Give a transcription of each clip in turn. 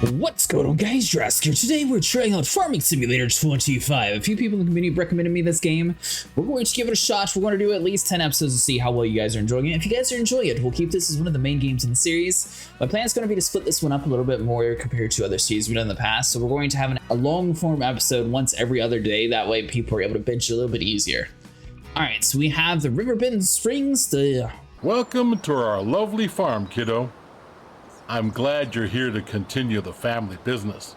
What's going on, guys? Drask here. Today we're trying out Farming Simulator 25. A few people in the community recommended me this game. We're going to give it a shot. We're going to do at least 10 episodes to see how well you guys are enjoying it. If you guys are enjoying it, we'll keep this as one of the main games in the series. My plan is going to be to split this one up a little bit more compared to other series we've done in the past. So we're going to have a long form episode once every other day. That way people are able to binge it a little bit easier. Alright, so we have the Riverbend Springs. Welcome to our lovely farm, kiddo. I'm glad you're here to continue the family business.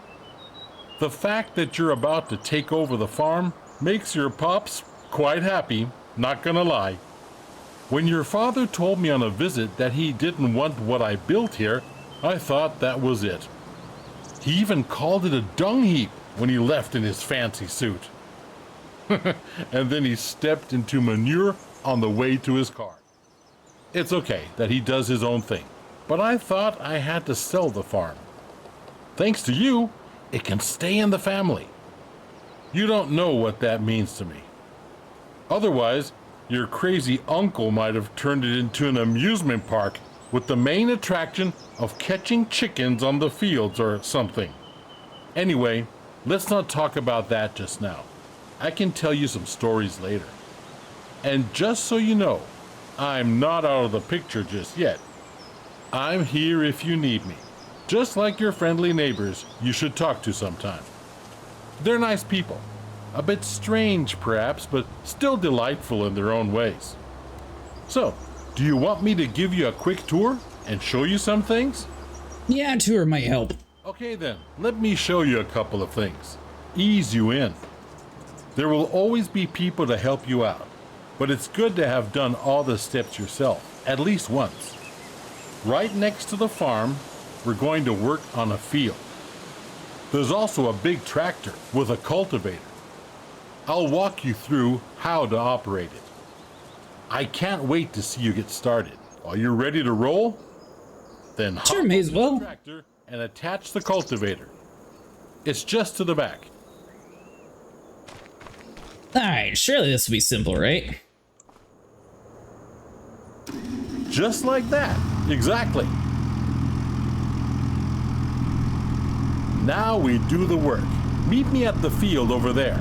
The fact that you're about to take over the farm makes your pops quite happy, not gonna lie. When your father told me on a visit that he didn't want what I built here, I thought that was it. He even called it a dung heap when he left in his fancy suit. And then he stepped into manure on the way to his car. It's okay that he does his own thing. But I thought I had to sell the farm. Thanks to you, it can stay in the family. You don't know what that means to me. Otherwise, your crazy uncle might have turned it into an amusement park with the main attraction of catching chickens on the fields or something. Anyway, let's not talk about that just now. I can tell you some stories later. And just so you know, I'm not out of the picture just yet. I'm here if you need me, just like your friendly neighbors you should talk to sometime. They're nice people, a bit strange perhaps, but still delightful in their own ways. So, do you want me to give you a quick tour and show you some things? Yeah, a tour might help. Okay then, let me show you a couple of things. Ease you in. There will always be people to help you out, but it's good to have done all the steps yourself, at least once. Right next to the farm, we're going to work on a field. There's also a big tractor with a cultivator. I'll walk you through how to operate it. I can't wait to see you get started. Are you ready to roll? Then hop Sure, may as well. the tractor and attach the cultivator. It's just to the back. Alright, surely this will be simple, right? Just like that. Exactly. Now we do the work. Meet me at the field over there.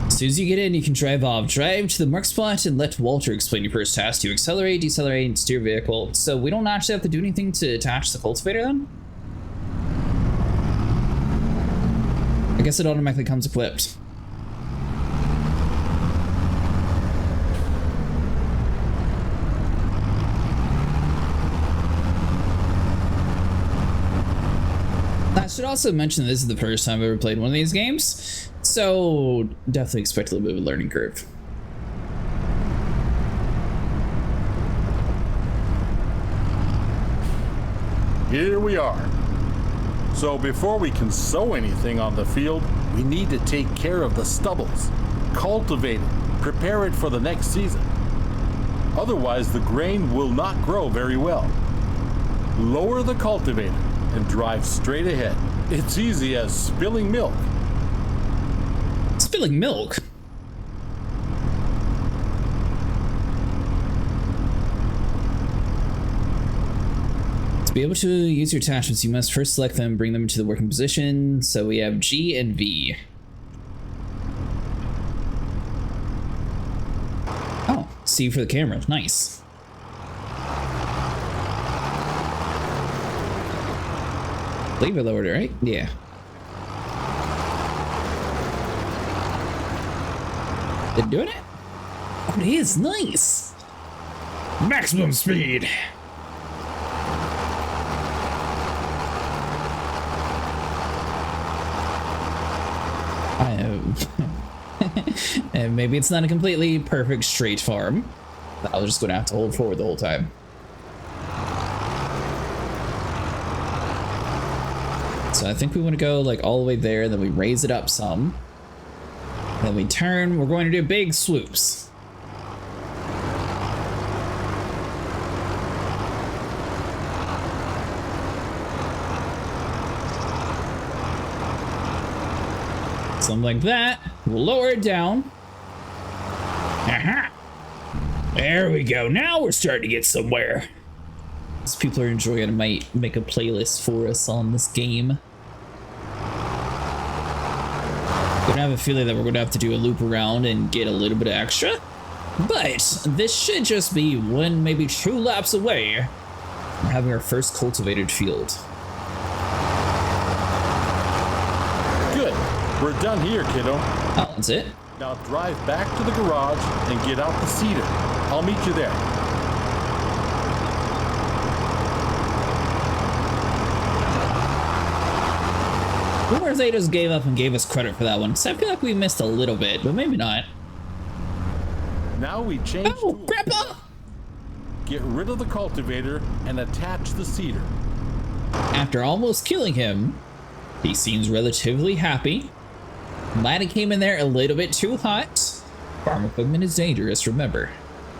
As soon as you get in, you can drive off. Drive to the mark spot and let Walter explain your first task. You accelerate, decelerate, and steer vehicle. So we don't actually have to do anything to attach the cultivator then? I guess it automatically comes equipped. I should also mention this is the first time I've ever played one of these games, so definitely expect a little bit of a learning curve. Here we are. So before we can sow anything on the field, we need to take care of the stubbles, cultivate it, prepare it for the next season. Otherwise, the grain will not grow very well. Lower the cultivator and drive straight ahead. It's easy as spilling milk. Spilling milk? To be able to use your attachments, you must first select them, bring them into the working position. So we have G and V. Oh, C for the camera. Nice. I believe I lowered it, right? Yeah. They're doing it? Oh, it is nice. Maximum speed. And maybe it's not a completely perfect straight farm. I'm just gonna have to hold forward the whole time. So I think we want to go like all the way there, then we raise it up some. Then we turn, we're going to do big swoops. Something like that. We'll lower it down. Aha! There we go. Now we're starting to get somewhere. As people are enjoying it, I might make a playlist for us on this game. I have a feeling that we're going to have to do a loop around and get a little bit of extra. But this should just be 1, maybe 2 laps away from having our first cultivated field. Good. We're done here, kiddo. Oh, that's it? Now drive back to the garage and get out the seeder. I'll meet you there. I wonder if they just gave up and gave us credit for that one, because I feel like we missed a little bit, but maybe not. Now we change Oh, tools. Grandpa! Get rid of the cultivator and attach the seeder. After almost killing him, he seems relatively happy. Might have came in there a little bit too hot. Farm equipment is dangerous, remember.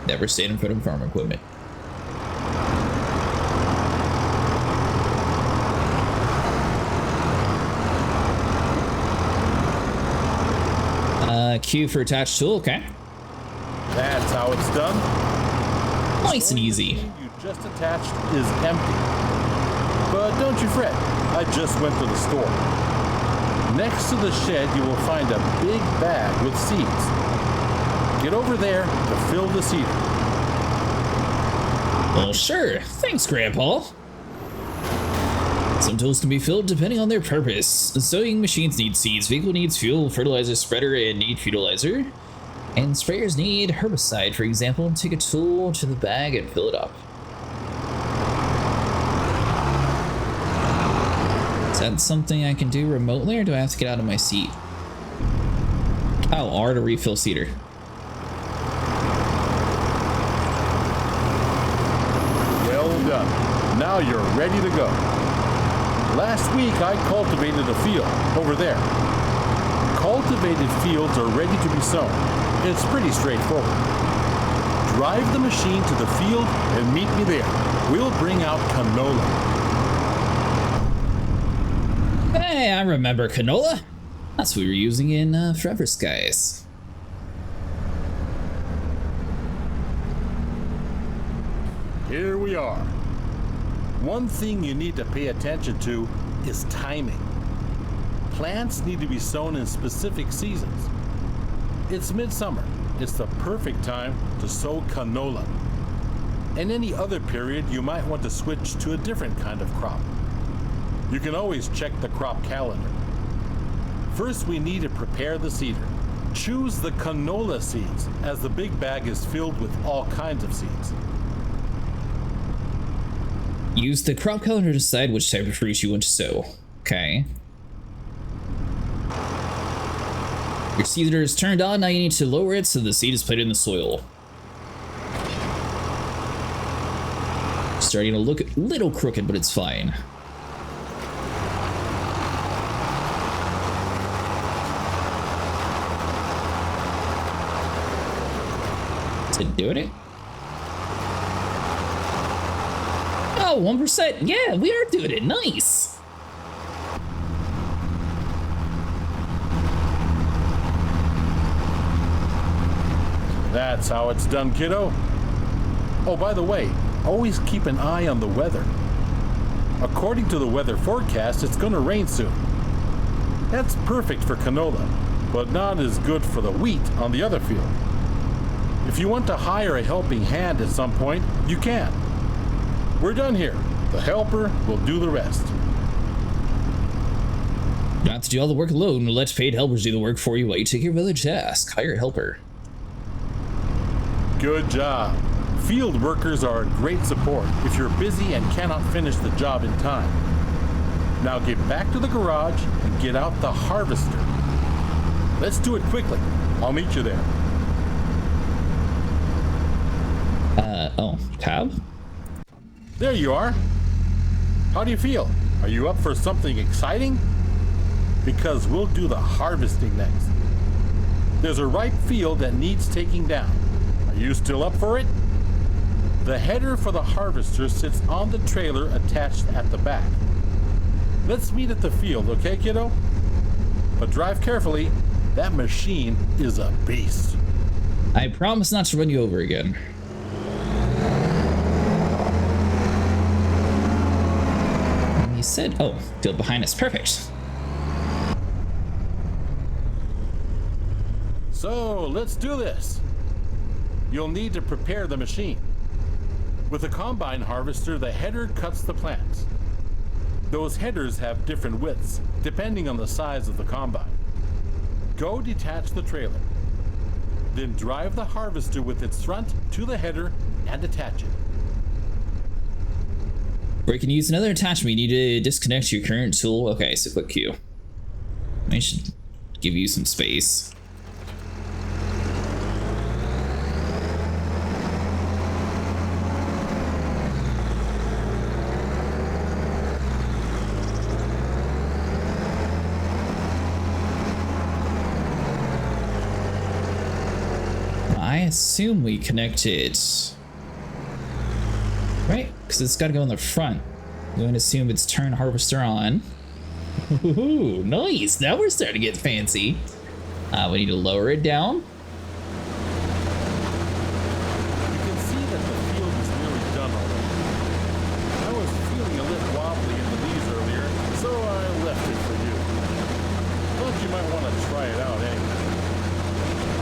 Never stand in front of farm equipment. Q for attached tool, okay. That's how it's done. Nice and easy. You just attached is empty. But don't you fret, I just went to the store. Next to the shed, you will find a big bag with seeds. Get over there to fill the seeder. Well, sure. Thanks, Grandpa. Some tools can be filled depending on their purpose. Sewing machines need seeds, vehicle needs fuel, fertilizer spreader and need fertilizer. And sprayers need herbicide, for example. Take a tool to the bag and fill it up. Is that something I can do remotely, or do I have to get out of my seat? Oh, R to refill seeder. Well done. Now you're ready to go. Last week I cultivated a field over there. Cultivated fields are ready to be sown. It's pretty straightforward. Drive the machine to the field and meet me there. We'll bring out canola. Hey, I remember canola. That's what we were using in Forever Skies. Here we are. One thing you need to pay attention to is timing. Plants need to be sown in specific seasons. It's midsummer. It's the perfect time to sow canola. In any other period, you might want to switch to a different kind of crop. You can always check the crop calendar. First, we need to prepare the seeder. Choose the canola seeds, as the big bag is filled with all kinds of seeds. Use the crop calendar to decide which type of fruit you want to sow. Okay. Your seeder is turned on, now you need to lower it so the seed is put in the soil. Starting to look a little crooked, but it's fine. Is it doing it? Oh, 1%. Yeah, we are doing it. Nice. That's how it's done, kiddo. Oh, by the way, always keep an eye on the weather. According to the weather forecast, it's going to rain soon. That's perfect for canola, but not as good for the wheat on the other field. If you want to hire a helping hand at some point, you can. We're done here. The helper will do the rest. Not to do all the work alone, let paid helpers do the work for you while you take care of other tasks. Hire a helper. Good job. Field workers are a great support if you're busy and cannot finish the job in time. Now get back to the garage and get out the harvester. Let's do it quickly. I'll meet you there. Oh, tab? There you are. How do you feel? Are you up for something exciting? Because we'll do the harvesting next. There's a ripe field that needs taking down. Are you still up for it? The header for the harvester sits on the trailer attached at the back. Let's meet at the field, okay, kiddo? But drive carefully. That machine is a beast. I promise not to run you over again. said, oh, field behind us. Perfect. So let's do this. You'll need to prepare the machine. With a combine harvester, the header cuts the plants. Those headers have different widths, depending on the size of the combine. Go detach the trailer. Then drive the harvester with its front to the header and attach it. Or you can use another attachment. You need to disconnect your current tool. Okay, so click Q. I should give you some space. I assume we connected, right? Because it's got to go in the front. I'm going to assume it's turn harvester on. Ooh, nice. Now we're starting to get fancy. We need to lower it down. You can see that the field is nearly done already. I was feeling a little wobbly in the knees earlier, so I left it for you. But you might want to try it out anyway.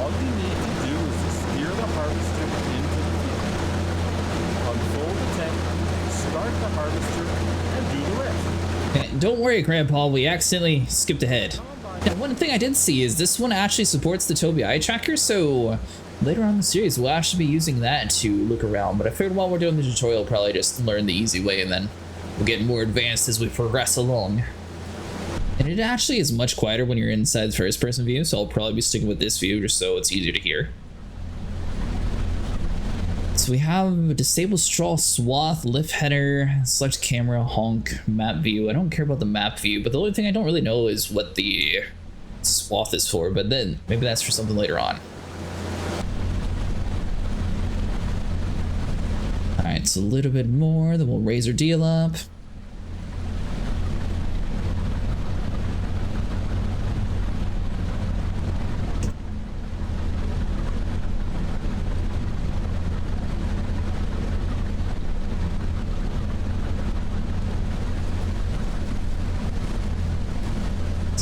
All you need to do is to steer the harvester into the field. Unfold the tank, start the harvester, and do the rest. Okay, don't worry, Grandpa, we accidentally skipped ahead. Now, one thing I did see is this one actually supports the Tobii eye tracker, so later on in the series we'll actually be using that to look around. But I figured while we're doing the tutorial, probably just learn the easy way, and then we'll get more advanced as we progress along. And it actually is much quieter when you're inside the first person view, so I'll probably be sticking with this view just so it's easier to hear. So we have disable straw swath, lift header, select camera, honk, map view. I don't care about the map view, but the only thing I don't really know is what the swath is for, but then maybe that's for something later on. Alright, so a little bit more, then we'll raise our deal up.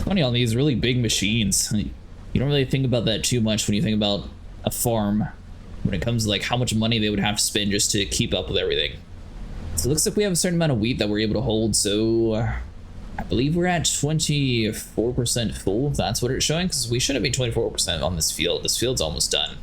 Funny on these really big machines. You don't really think about that too much when you think about a farm, when it comes to like how much money they would have to spend just to keep up with everything. So it looks like we have a certain amount of wheat that we're able to hold, so I believe we're at 24% full, if that's what it's showing, because we shouldn't be 24% on this field. This field's almost done.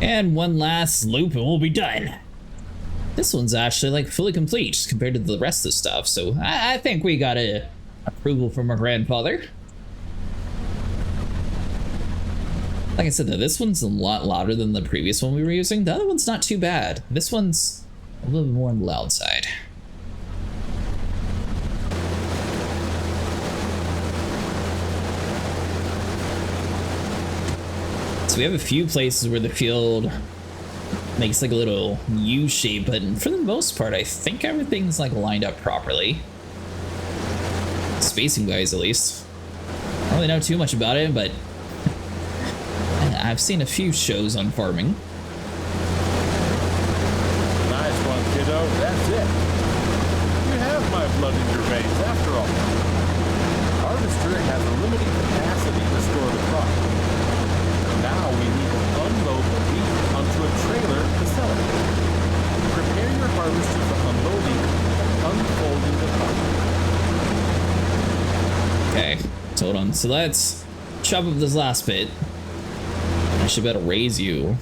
And one last loop and we'll be done. This one's actually like fully complete compared to the rest of the stuff, so I think we got a approval from our grandfather. Like I said though, this one's a lot louder than the previous one we were using. The other one's not too bad. This one's a little bit more on the loud side. So we have a few places where the field makes like a little U shape, but for the most part, I think everything's like lined up properly. Spacing wise, at least. I don't really know too much about it, but I've seen a few shows on farming. Nice one, kiddo. That's it. You have my blood in your veins, after all. Harvester has a limited capacity to store the crop. Now we need to unload the wheat onto a trailer to sell it. Prepare your harvester for unloading and unfolding the crop. Okay, so hold on. So let's chop up this last bit. I should be able to raise you.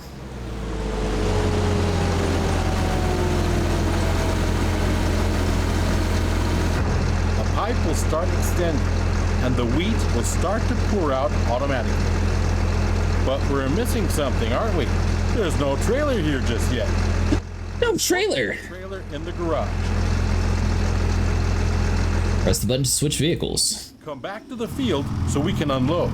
The pipe will start extending, and the wheat will start to pour out automatically. But we're missing something, aren't we? There's no trailer here just yet. No trailer. Trailer in the garage. Press the button to switch vehicles. Come back to the field so we can unload.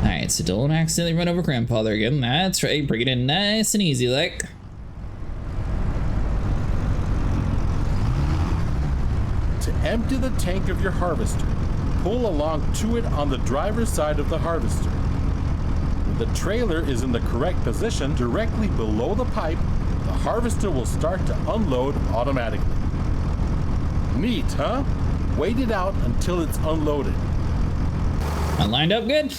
Alright, so don't accidentally run over grandfather again. That's right, bring it in nice and easy like. To empty the tank of your harvester, pull along to it on the driver's side of the harvester. When the trailer is in the correct position directly below the pipe, the harvester will start to unload automatically. Neat, huh? Wait it out until it's unloaded. I lined up good?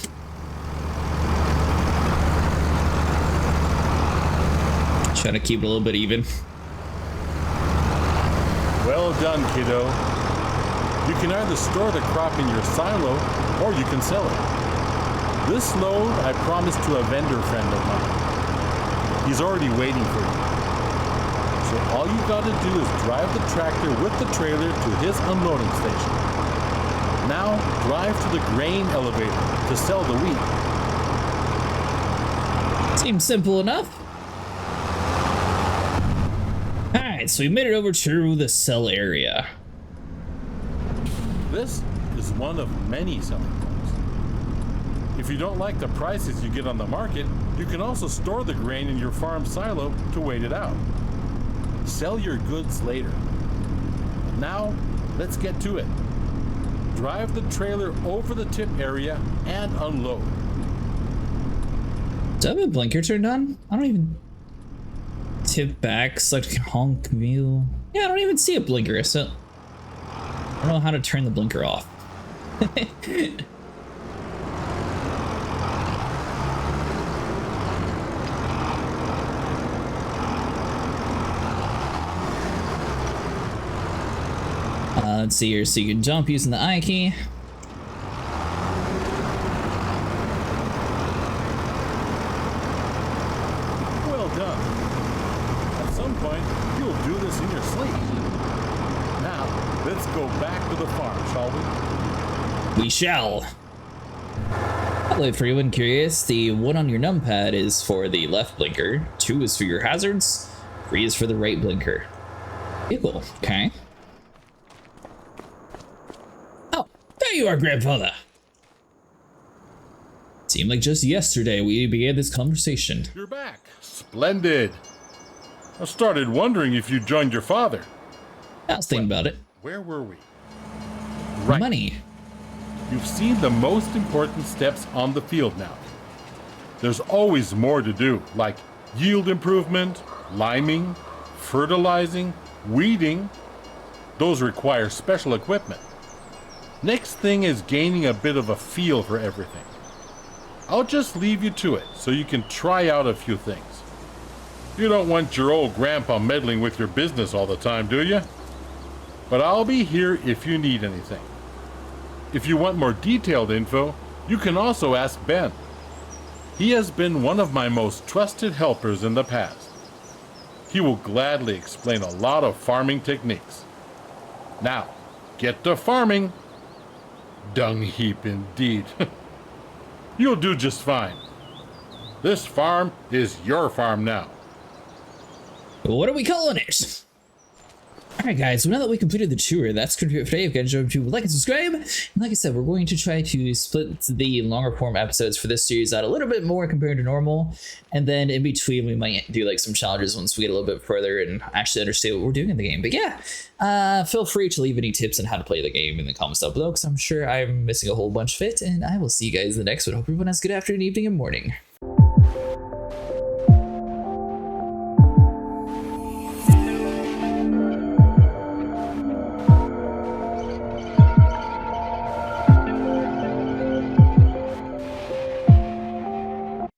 Trying to keep it a little bit even. Well done, kiddo. You can either store the crop in your silo or you can sell it. This load I promised to a vendor friend of mine. He's already waiting for you. So all you gotta do is drive the tractor with the trailer to his unloading station. Now drive to the grain elevator to sell the wheat. Seems simple enough. Alright, so we made it over to the sell area. This is one of many selling points. If you don't like the prices you get on the market, you can also store the grain in your farm silo to wait it out. Sell your goods later. Now, let's get to it. Drive the trailer over the tip area and unload. Do I have a blinker turned on? I don't even... Tip back, select honk view. Yeah, I don't even see a blinker, so... I don't know how to turn the blinker off. Let's see here, so you can jump using the I key. Well done. At some point, you'll do this in your sleep. Now, let's go back to the farm, shall we? We shall. Hello, for anyone curious, the 1 on your numpad is for the left blinker, 2 is for your hazards, 3 is for the right blinker. Vehicle, okay. Oh, there you are, grandfather. Seemed like just yesterday we began this conversation. You're back. Splendid. I started wondering if you joined your father. I was thinking about it. Where were we? Money. You've seen the most important steps on the field now. There's always more to do, like yield improvement, liming, fertilizing, weeding. Those require special equipment. Next thing is gaining a bit of a feel for everything. I'll just leave you to it so you can try out a few things. You don't want your old grandpa meddling with your business all the time, do you? But I'll be here if you need anything. If you want more detailed info, you can also ask Ben. He has been one of my most trusted helpers in the past. He will gladly explain a lot of farming techniques. Now, get to farming. Dung heap indeed. You'll do just fine. This farm is your farm now. What are we calling it? Alright guys, so now that we completed the tour, that's going to be it for today. If you guys enjoyed, to like and subscribe. And like I said, we're going to try to split the longer form episodes for this series out a little bit more compared to normal. And then in between, we might do like some challenges once we get a little bit further and actually understand what we're doing in the game. But yeah, feel free to leave any tips on how to play the game in the comments down below, because I'm sure I'm missing a whole bunch of it. And I will see you guys in the next one. Hope everyone has a good afternoon, evening, and morning.